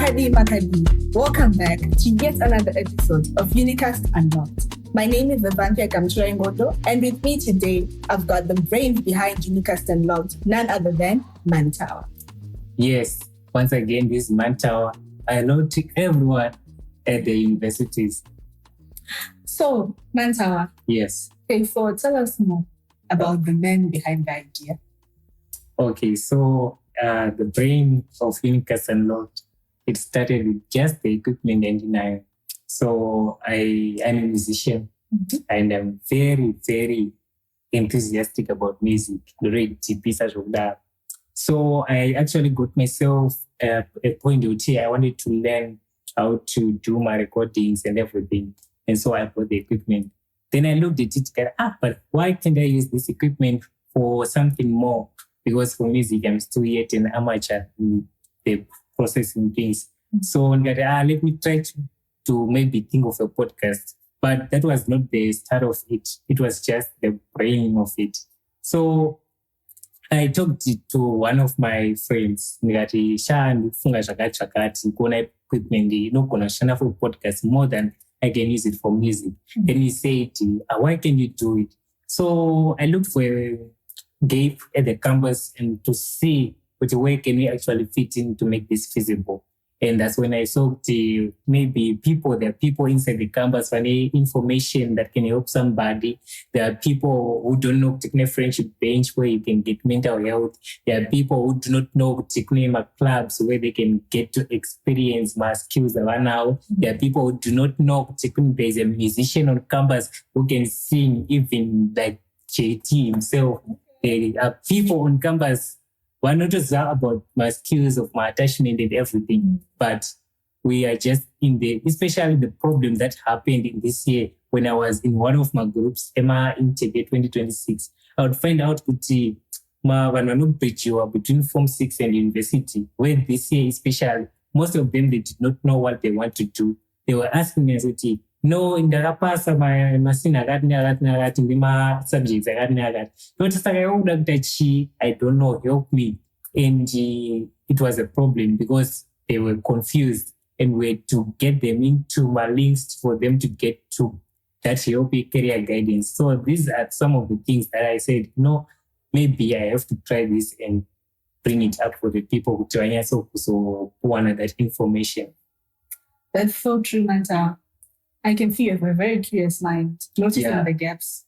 Makadi. Welcome back to yet another episode of Unicast Unlocked. My name is Vavantia Kamchura, and with me today, I've got the brains behind Unicast Unlocked, none other than Mantawa. Yes, once again, this is Mantawa. I know to everyone at the universities. So, Mantawa. Yes. Okay, so tell us more about the men behind the idea. Okay, so the brain of Unicast Unlocked, it started with just the equipment engineering. So I'm a musician, and I'm very, very enthusiastic about music. So I actually got myself a point where I wanted to learn how to do my recordings and everything. And so I bought the equipment. Then I looked at it, but why can't I use this equipment for something more? Because for music, I'm still yet an amateur in the processing things. So let me try to maybe think of a podcast. But that was not the start of it. It was just the brain of it. So I talked to one of my friends. Equipment, for podcast more than I can use it for music. Then he said, why can you do it? So I looked for a gap at the campus and to see which way can we actually fit in to make this feasible. And that's when I saw maybe there are people inside the campus for any information that can help somebody. There are people who don't know technical friendship bench where you can get mental health. There are people who do not know technical clubs where they can get to experience my skills now. There are people who do not know there's a musician on campus who can sing, even like JT himself. There are people on campus. We're not just about my skills of my attachment and everything, but we are just especially the problem that happened in this year when I was in one of my groups, Emma Intake 2026. I would find out that between Form 6 and university, where this year especially, most of them, they did not know what they want to do. They were asking me, no, in the rapasa my subjects I don't know, help me. And it was a problem because they were confused and we had to get them into my links for them to get to that help career guidance. So these are some of the things that I said, no, maybe I have to try this and bring it up for the people who wanted that information. That's so true, Manta. I can see you have a very curious mind, noticing the gaps.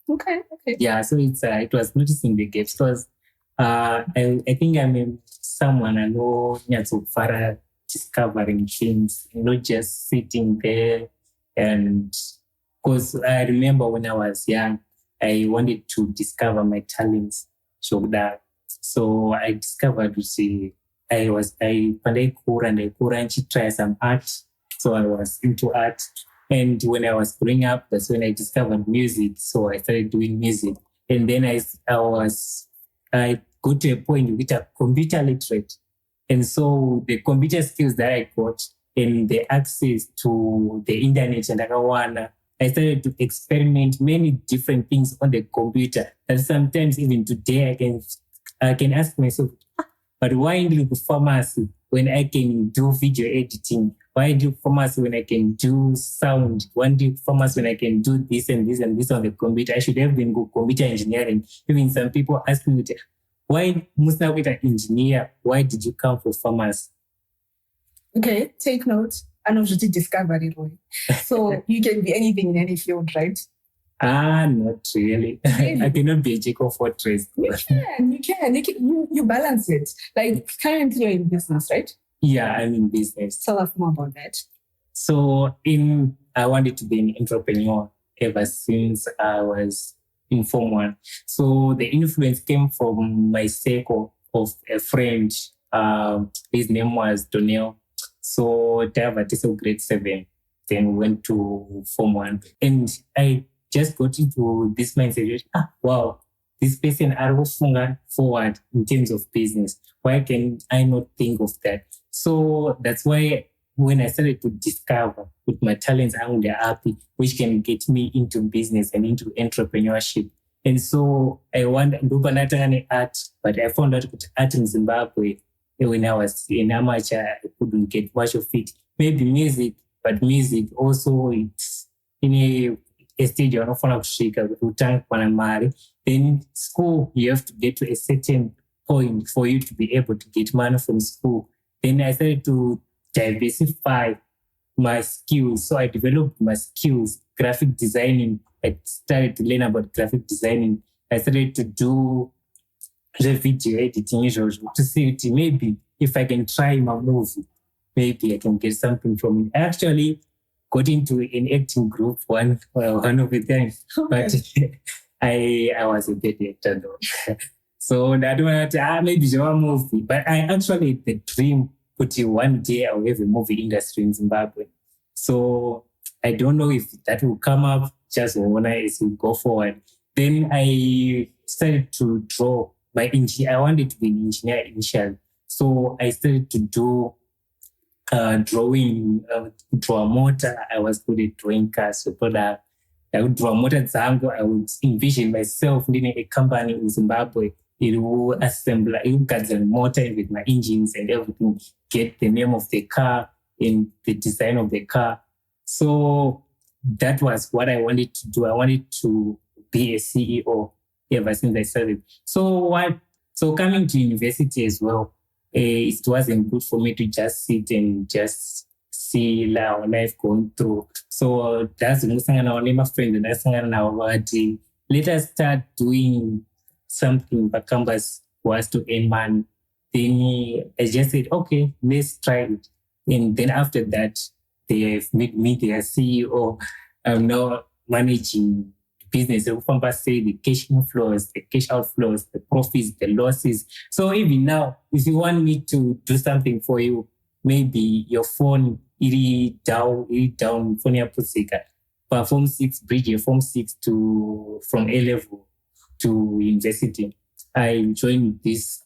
Okay. Yeah, so it was noticing the gaps. Because I think I'm someone I know for discovering things, not just sitting there. And because I remember when I was young, I wanted to discover my talents. So I discovered I try some art. So I was into art. And when I was growing up, that's when I discovered music. So I started doing music. And then I got to a point with a computer literate. And so the computer skills that I got and the access to the internet and I started to experiment many different things on the computer. And sometimes even today I can ask myself, but why do pharmacy when I can do video editing? Why do pharmacy when I can do sound? Why do pharmacy when I can do this and this and this on the computer? I should have been good computer engineering. Even some people ask me, why must I be an engineer? Why did you come for pharmacy? Okay, take note. I know you did discover it, Roy. So you can be anything in any field, right? Not really. I cannot be a jack of all trades. You can. You balance it. Like currently you're in business, right? Yeah, I'm in business. Tell us more about that. So I wanted to be an entrepreneur ever since I was in Form 1. So the influence came from my circle of a friend. His name was Donnell. So Tawananyasha grade 7. Then we went to Form 1. And I just got into this mindset. Wow, this person are moving forward in terms of business. Why can I not think of that? So that's why when I started to discover with my talents around the app, which can get me into business and into entrepreneurship. And so I wanted to do art, but I found out that art in Zimbabwe when I was in amateur, I couldn't get much of it. Maybe music, but music also it's in a stage you're not to shake mari. Then school, you have to get to a certain point for you to be able to get money from school. Then I started to diversify my skills. So I developed my skills, graphic designing. I started to learn about graphic designing. I started to do the video editing to see it. Maybe if I can try my movie, maybe I can get something from it. I actually got into an acting group one of the times, but I was a bad actor though. So I don't want to, maybe it's a movie, but I actually had the dream that one day I'll have a movie industry in Zimbabwe. So I don't know if that will come up just when I go forward. Then I started to draw my engineer. I wanted to be an engineer initially. So I started to do drawing, draw a motor. I was good at drawing cars. So I would draw a motor zango. I would envision myself leading a company in Zimbabwe. It will assemble, it will get the motor with my engines and everything, get the name of the car and the design of the car. So that was what I wanted to do. I wanted to be a CEO ever since I started. So coming to university as well, it wasn't good for me to just sit and just see our life going through. So that's my friend and I let us start doing something but Canvas was to earn money. Then I just said, okay, let's try it. And then after that, they have made me their CEO. I'm now managing business. I say the cash inflows, the cash outflows, the profits, the losses. So even now, if you want me to do something for you, maybe your phone, it down, phone your pusika. Form 6, bridge your Form 6 from A level to university. I joined this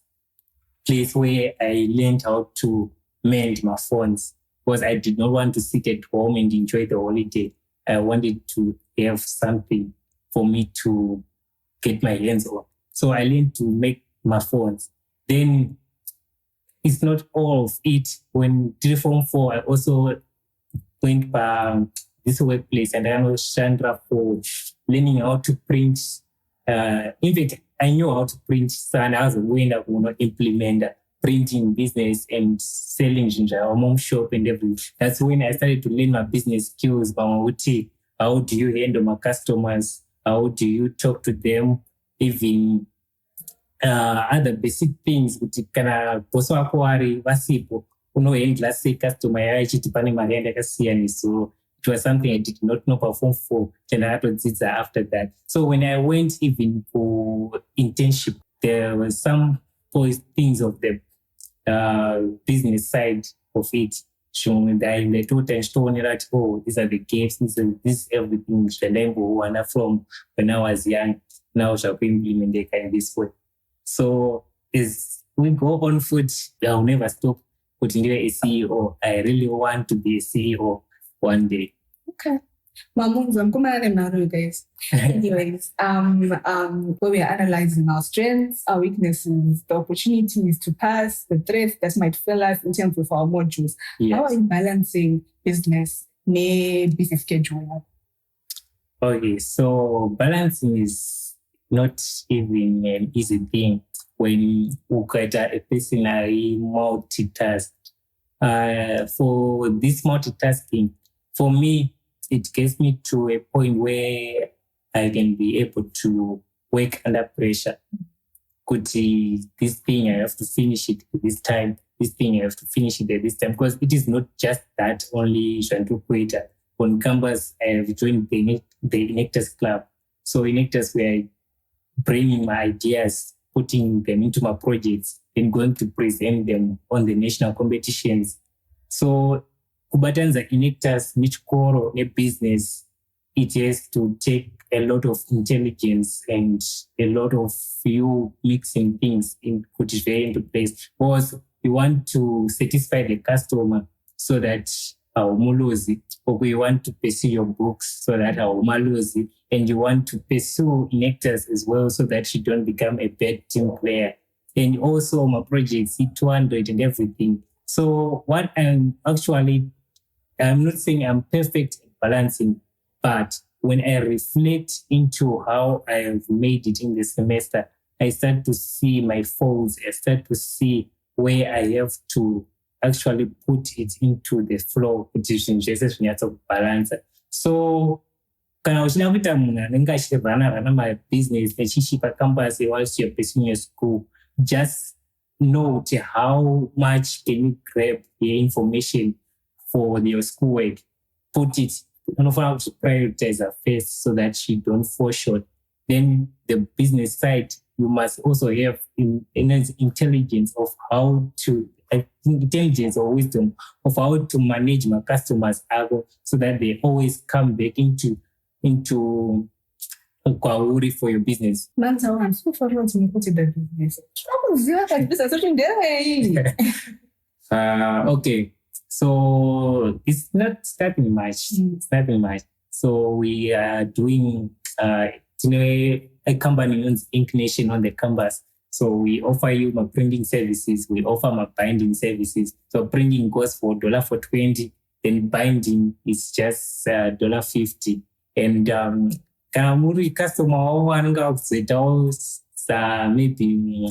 place where I learned how to mend my phones because I did not want to sit at home and enjoy the holiday. I wanted to have something for me to get my hands on. So I learned to make my phones. Then it's not all of it. When did Form 4, I also went by this workplace and I was Chandra for learning how to print. In fact, I knew how to print, so I was going to implement printing business and selling in our mom shop and everything. That's when I started to learn my business skills. How do you handle my customers? How do you talk to them? Even other basic things which can also acquire vasipo. Handle customer yaachiti marianda kasiyani. So it was something I did not know perform for, and I had to do after that. So when I went even for internship, there were some things of the business side of it. Showing that in the total showing that, these are the games, this is everything from when I was young. Now shall be implemented in this way. So as we go on foot, I'll never stop putting a CEO. I really want to be a CEO one day. Okay. Guys. Anyways, where we are analyzing our strengths, our weaknesses, the opportunities to pass, the threats that might fail us in terms of our modules. Yes. How are you balancing business and busy schedule? Okay, so balancing is not even an easy thing when you get a personally multitask. For this multitasking, for me, it gets me to a point where I can be able to work under pressure. This thing, I have to finish it at this time. This thing, I have to finish it at this time. Because it is not just that only Shantu Kuita. On campus, I have joined the Enactors Club. So Enactors, were bringing my ideas, putting them into my projects, and going to present them on the national competitions. So kubatanza Enactors, Michikoro, a business, it has to take a lot of intelligence and a lot of you mixing things into place. Because you want to satisfy the customer so that our muluzi, or we want to pursue your books so that our maluzi, and you want to pursue Enactors as well so that you don't become a bad team player. and also my projects, 200 and everything. So what I'm not saying I'm perfect at balancing, but when I reflect into how I have made it in the semester, I start to see my faults. I start to see where I have to actually put it into the flow kuti zvinhu zvese zvinyatsa kubalansa. So kana uchida kuita munhu anenge achirana mabusiness nechishipa campus whilst you're pursuing your school, just note how much can you grab the information for your schoolwork. Put it, unofanira kuti prioritize first so that you don't fall short. Then the business side, you must also have intelligence or wisdom of how to manage my customers so that they always come back into kwauri for your business. Mantawa, I'm so forward to put in the business. Okay, so it's not starting much. It's nothing much. So we are doing a company owns Ink Nation on the campus. So we offer you my printing services. We offer my binding services. So printing goes for $20, then binding is just $50. And customer maybe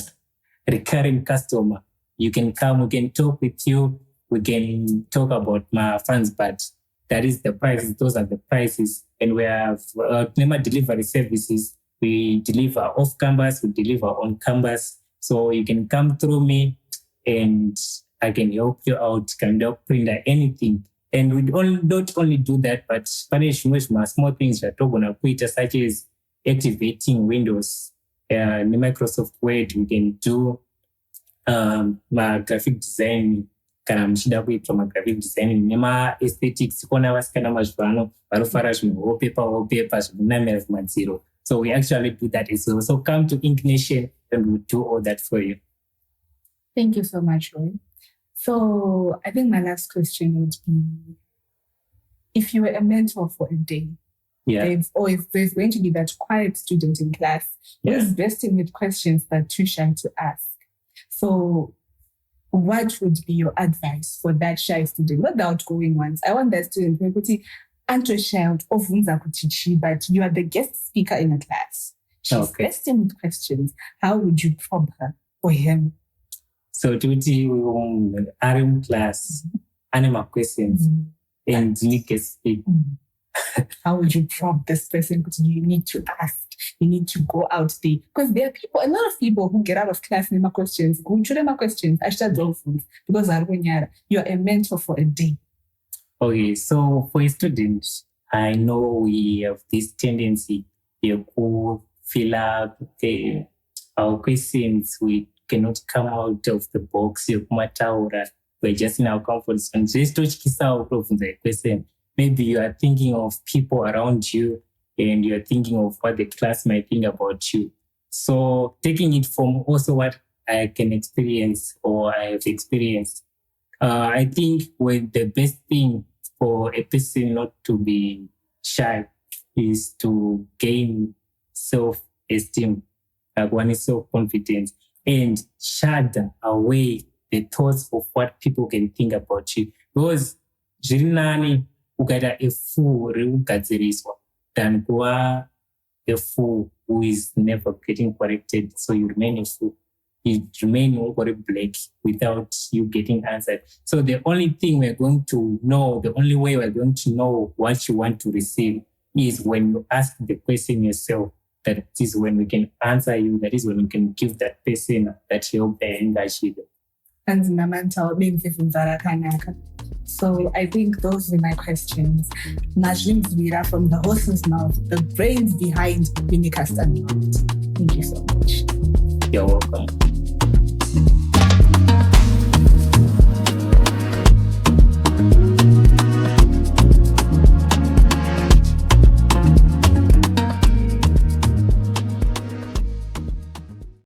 recurring customer, you can come, we can talk with you, we can talk about my funds, but that is the prices. Those are the prices. And we have delivery services. We deliver off campus, we deliver on campus. So you can come through me and I can help you out, can help print anything. And we don't only do that, but small things that we're going to put, such as activating Windows, Microsoft Word. We can do my graphic design. Kana muchida kuitwa graphic design nema aesthetics kona vasikana mazvano varofara zvinhu wallpaper zvinonamira kumadziro. So we actually do that as well. So come to Ink Nation and we'll do all that for you. Thank you so much, Roy. So I think my last question would be, if you were a mentor for a day, if there's going to be that quiet student in class who is bursting with questions that too shy to ask. So what would be your advice for that shy student? Not the outgoing ones. I want that student to be child of but you are the guest speaker in a class. She's bursting with questions. How would you prompt her or him? So to RM class, anima questions, and you can speak. How would you prompt this person? Because you need to ask. You need to go out there. Because there are a lot of people who get out of class and make questions. Because you are a mentor for a day. Okay, so for a student, I know we have this tendency to fill up our questions. We cannot come out of the box. We're just in our comfort zone. Maybe you are thinking of people around you and you're thinking of what the class might think about you. So taking it from also what I can experience or I have experienced, I think the best thing for a person not to be shy is to gain self-esteem, one is self-confidence, and shut away the thoughts of what people can think about you. Because Jirinani ukaita a fool rekugadziriswa than kuva a fool who is never getting corrected. So you remain a fool. You remain very black without you getting answered. So the only thing we're going to know, the only way we're going to know what you want to receive is when you ask the question yourself. That is when we can answer you. That is when we can give that person that help and that shit. And so I think those are my questions. Najim Zvira from the horse's mouth, the brains behind Unicast Unlocked. Thank you so much. You're welcome.